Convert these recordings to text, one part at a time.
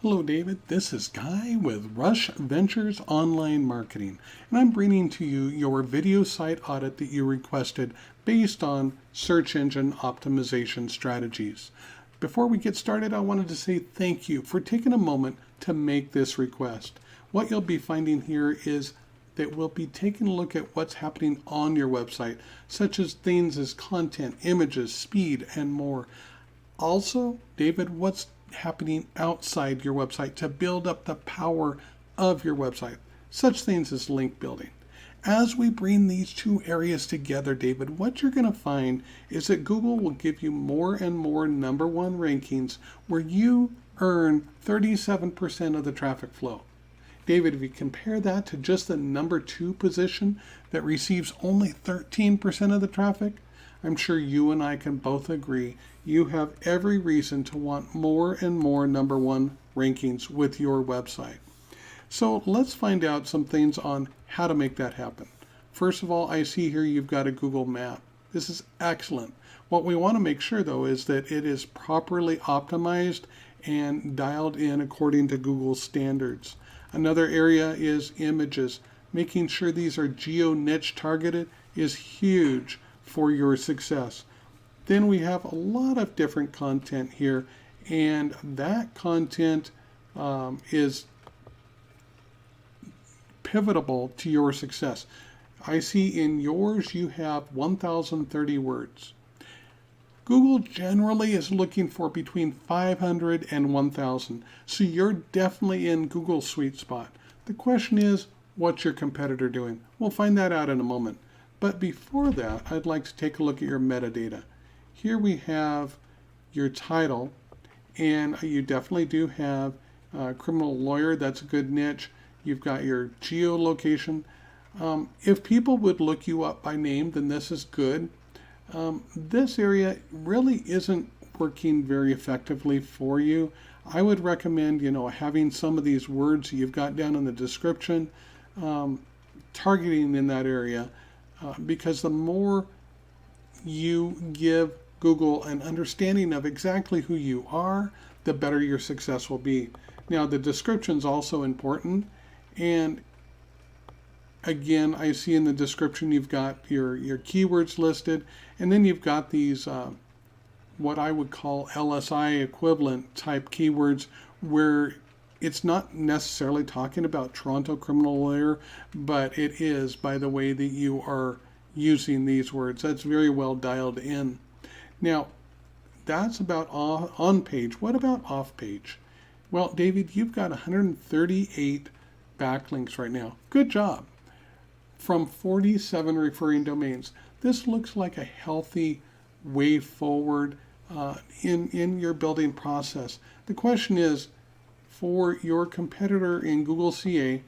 Hello, David. This is Guy with Rush Ventures Online Marketing, and I'm bringing to you your video site audit that you requested based on search engine optimization strategies. Before we get started, I wanted to say thank you for taking a moment to make this request. What you'll be finding here is that we'll be taking a look at what's happening on your website, such as things as content, images, speed, and more. Also, David, what's happening outside your website to build up the power of your website, such things as link building. As we bring these two areas together, David, what you're going to find is that Google will give you more and more number one rankings where you earn 37% of the traffic flow. David, if you compare that to just the number two position that receives only 13% of the traffic, I'm sure you and I can both agree you have every reason to want more and more number one rankings with your website. So let's find out some things on how to make that happen. First of all, I see here you've got a Google map. This is excellent. What we want to make sure though is that it is properly optimized and dialed in according to Google standards. Another area is images. Making sure these are geo-niche targeted is huge for your success. Then we have a lot of different content here, and that content is pivotal to your success. I see in yours you have 1,030 words. Google generally is looking for between 500 and 1,000, so you're definitely in Google's sweet spot. The question is, what's your competitor doing? We'll find that out in a moment. But before that, I'd like to take a look at your metadata. Here we have your title, and you definitely do have criminal lawyer. That's a good niche. You've got your geolocation. If people would look you up by name, then this is good. This area really isn't working very effectively for you. I would recommend, having some of these words you've got down in the description, targeting in that area, because the more you give Google an understanding of exactly who you are, the better your success will be. Now, the description is also important, and again, I see in the description you've got your keywords listed, and then you've got these what I would call LSI equivalent type keywords where it's not necessarily talking about Toronto criminal lawyer, but it is by the way that you are using these words. That's very well dialed in. Now, that's about on page. What about off page? Well, David, you've got 138 backlinks right now. Good job. From 47 referring domains. This looks like a healthy way forward in your building process. The question is, for your competitor in Google CA,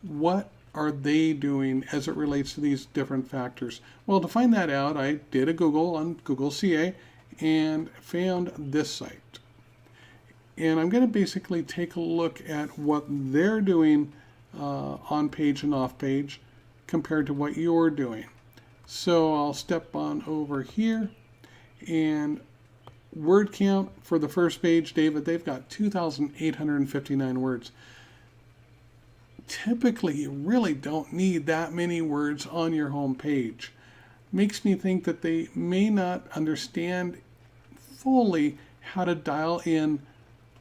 what are they doing as it relates to these different factors? Well, to find that out, I did a Google on Google CA and found this site. And I'm going to basically take a look at what they're doing on page and off page compared to what you're doing. So I'll step on over here, and word count for the first page, David, they've got 2,859 words. Typically, you really don't need that many words on your home page. Makes me think that they may not understand fully how to dial in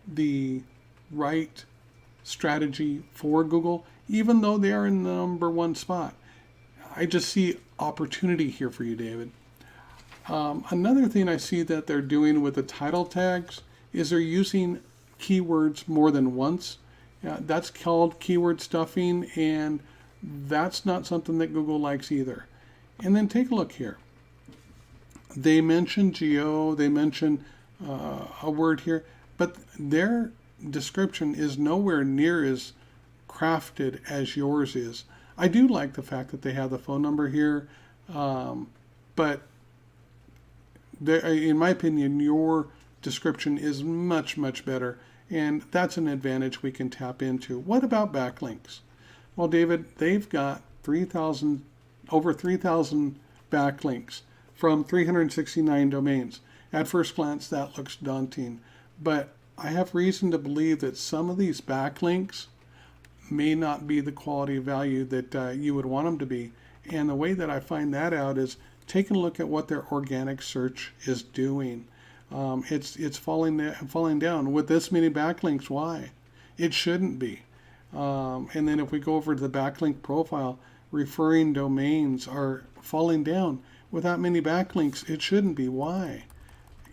the right strategy for Google, even though they are in the number one spot. I just see opportunity here for you, David. Another thing I see that they're doing with the title tags is they're using keywords more than once. That's called keyword stuffing, and that's not something that Google likes either. And then take a look here. They mention geo, they mention a word here, but their description is nowhere near as crafted as yours is. I do like the fact that they have the phone number here, but in my opinion, your description is much, much better. And that's an advantage we can tap into. What about backlinks? Well, David, they've got over 3,000 backlinks from 369 domains. At first glance, that looks daunting. But I have reason to believe that some of these backlinks may not be the quality value that you would want them to be. And the way that I find that out is taking a look at what their organic search is doing. It's falling down with this many backlinks. Why? It shouldn't be. And then if we go over to the backlink profile, referring domains are falling down with that many backlinks. It shouldn't be. Why?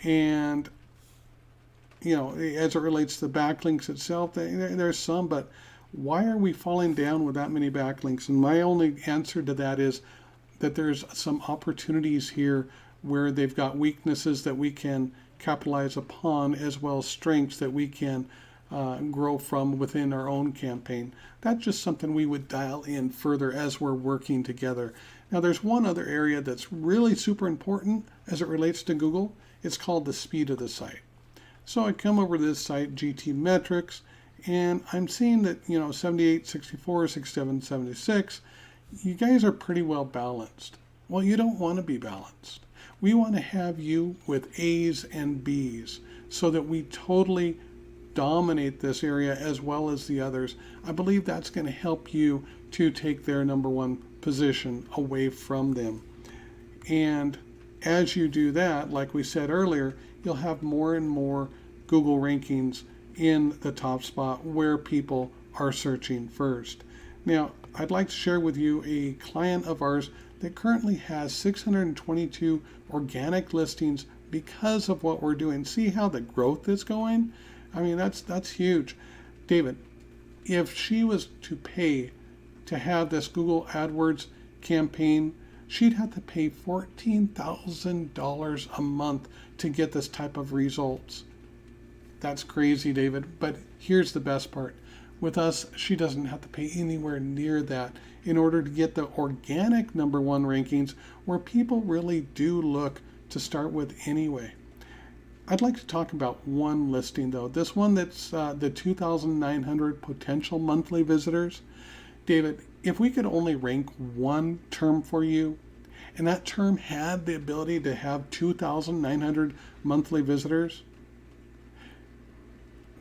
And as it relates to the backlinks itself, there's some, but why are we falling down with that many backlinks? And my only answer to that is that there's some opportunities here where they've got weaknesses that we can capitalize upon, as well as strengths that we can grow from within our own campaign. That's just something we would dial in further as we're working together. Now, there's one other area that's really super important as it relates to Google. It's called the speed of the site. So I come over to this site, GT Metrics, and I'm seeing that, 78, 64, 67, 76, you guys are pretty well balanced. Well, you don't want to be balanced. We want to have you with A's and B's so that we totally dominate this area as well as the others. I believe that's going to help you to take their number one position away from them. And as you do that, like we said earlier, you'll have more and more Google rankings in the top spot where people are searching first. Now, I'd like to share with you a client of ours that currently has 622 organic listings because of what we're doing. See how the growth is going? I mean, that's huge. David, if she was to pay to have this Google AdWords campaign, she'd have to pay $14,000 a month to get this type of results. That's crazy, David. But here's the best part. With us, she doesn't have to pay anywhere near that in order to get the organic number one rankings where people really do look to start with anyway. I'd like to talk about one listing though. This one that's the 2,900 potential monthly visitors. David, if we could only rank one term for you, and that term had the ability to have 2,900 monthly visitors,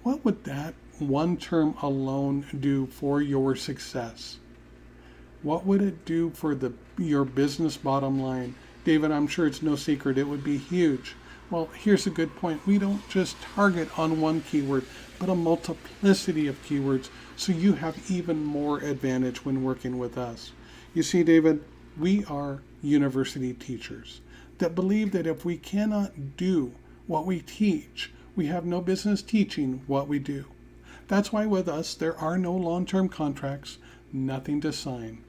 what would that one term alone do for your success? What would it do for your business bottom line? David, I'm sure it's no secret it would be huge. Well, here's a good point. We don't just target on one keyword, but a multiplicity of keywords, so you have even more advantage when working with us. You see, David, we are university teachers that believe that if we cannot do what we teach, we have no business teaching what we do. That's why with us, there are no long-term contracts, nothing to sign.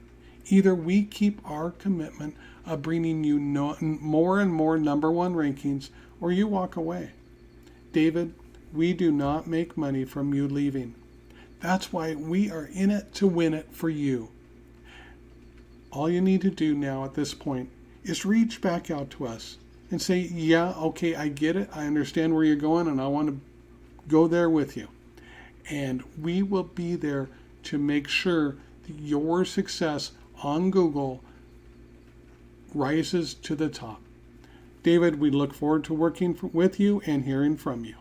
Either we keep our commitment of bringing you more and more number one rankings, or you walk away. David, we do not make money from you leaving. That's why we are in it to win it for you. All you need to do now at this point is reach back out to us and say, yeah, okay, I get it. I understand where you're going and I want to go there with you. And we will be there to make sure that your success on Google rises to the top. David, we look forward to working with you and hearing from you.